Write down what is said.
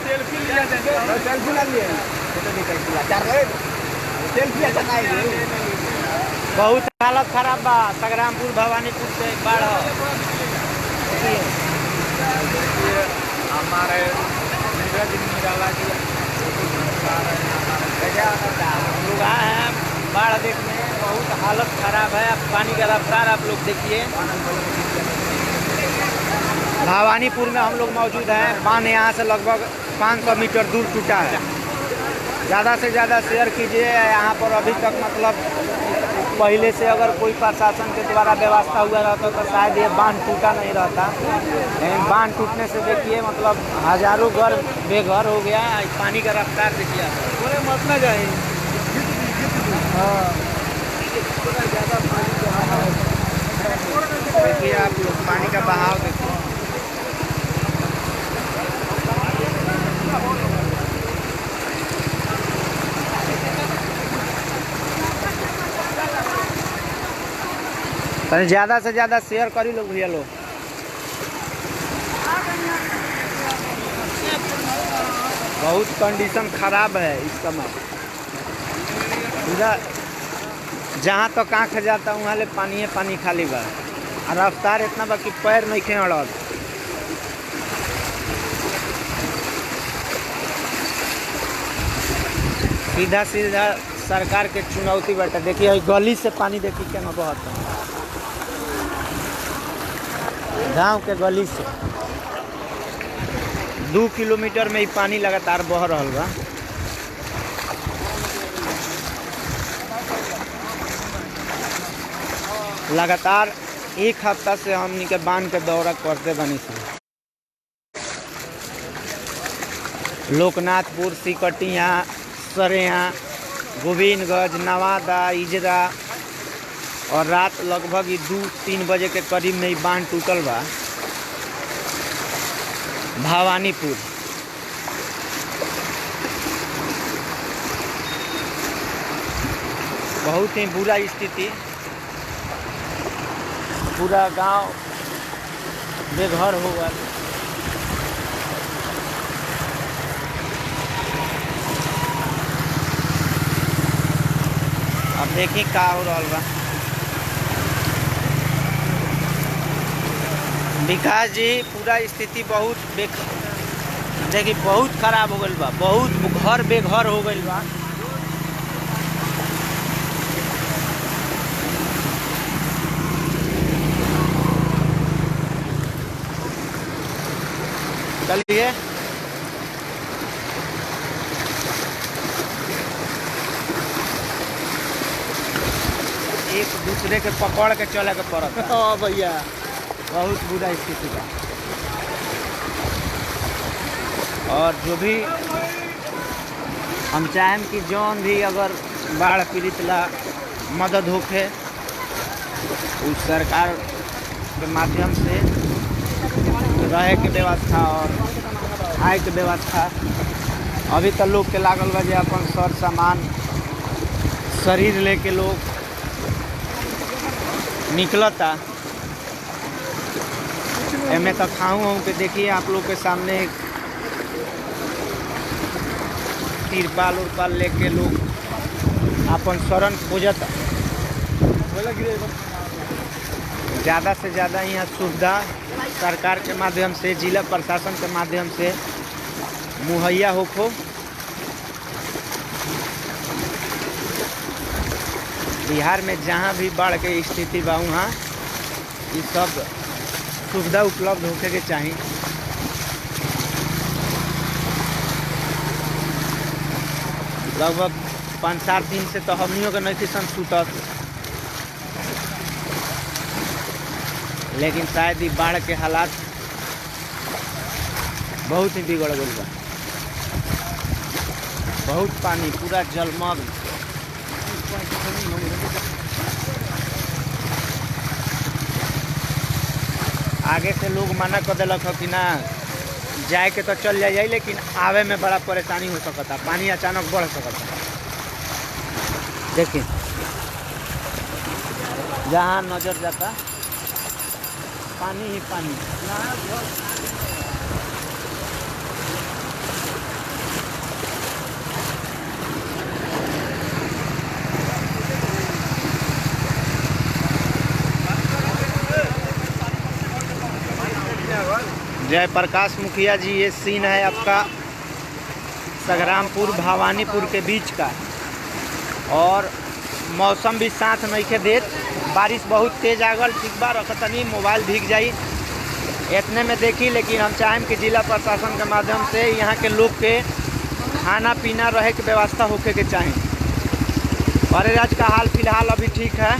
Selfie लिया selfie ला लिए बहुत हालत खराब बा। संग्रामपुर भवानीपुर से बाढ़ हमारे नीरज निराला जी लोग आए हैं बाढ़ देखने। बहुत हालत खराब है। पानी का रफ्तार आप लोग देखिए। भवानीपुर में हम लोग मौजूद हैं। बांध यहाँ से लगभग 500 मीटर दूर टूटा है। ज़्यादा से ज़्यादा शेयर कीजिए। यहाँ पर अभी तक मतलब पहले से अगर कोई प्रशासन के द्वारा व्यवस्था हुआ रहता तो शायद ये बांध टूटा नहीं रहता। लेकिन बांध टूटने से देखिए मतलब हज़ारों घर बेघर हो गया। पानी का रफ्तार देखिए। बोले मत ना जाए। हाँ देखिए आप लोग पानी का बहाव देखिए। ज़्यादा से ज़्यादा शेयर करी लोग भैया लोग। बहुत कंडीशन खराब है इस समय। इधर जहाँ तक आँख जाता वहाँ ले पानी पानी खाली बा। और रफ्तार इतना बा कि पैर नहीं खे अड़ल। सीधा सीधा सरकार के चुनौती बैठा। देखिए गली से पानी देखिए क्या बहता है। गांव के गली से 2 किलोमीटर में ही पानी लगातार बह रहा बा। लगातार 1 हफ्ता से हमनी के बांध के दौरा करते बनी से। लोकनाथपुर, सिकटिया, सरेया, गोविंदगंज, नवादा, इजरा और रात लगभग 2-3 बजे के करीब में ही बांध टूटल बा। भवानीपुर बहुत ही बुरा स्थिति। पूरा गांव बेघर हो गया। अब देखिए का हो रहा बा। विकास जी पूरा स्थिति बहुत देखिए बहुत खराब हो गई बा। बहुत घर बेघर हो गई बा। चलिए एक दूसरे के पकड़ के चले के पड़ता। हाँ भैया बहुत बुरा स्थिति है। और जो भी हम चाहें कि जौन भी अगर बाढ़ पीड़ित ला मदद होके उस सरकार के माध्यम से रहे के व्यवस्था और खाए के व्यवस्था। अभी तो लोग के लागल बा जे अपन सर सामान शरीर लेके लोग निकलता। एमे तो खाऊं के देखिए आप लोग के सामने तिरपाल उरपाल लेके लोग अपन शरण खोजता। ज़्यादा से ज़्यादा यहाँ सुविधा सरकार के माध्यम से, जिला प्रशासन के माध्यम से मुहैया होखो। बिहार में जहाँ भी बाढ़ के स्थिति बा वहाँ ये सब सुविधा उपलब्ध होके के चाहिए। लगभग 5-7 दिन से तो हमनियों के नहीं सन सुतत। लेकिन शायद ये बाढ़ के हालात बहुत ही बिगड़ गई बा। बहुत पानी पूरा जलमग्न। आगे से लोग मना कर दिलक कि ना जाए के तो चल जाइए, लेकिन आवे में बड़ा परेशानी हो सकता। पानी अचानक बढ़ सकता। देखिए जहाँ नजर जाता पानी ही पानी। जयप्रकाश मुखिया जी, ये सीन है आपका संग्रामपुर भवानीपुर के बीच का। और मौसम भी साथ नहीं के देत, बारिश बहुत तेज आ गल। ठीक बा, रखतनी मोबाइल भीग जाई इतने में देखी। लेकिन हम चाहें कि जिला प्रशासन के माध्यम से यहाँ के लोग के खाना पीना रहे के व्यवस्था होके के चाही। अरेराज का हाल फिलहाल अभी ठीक है।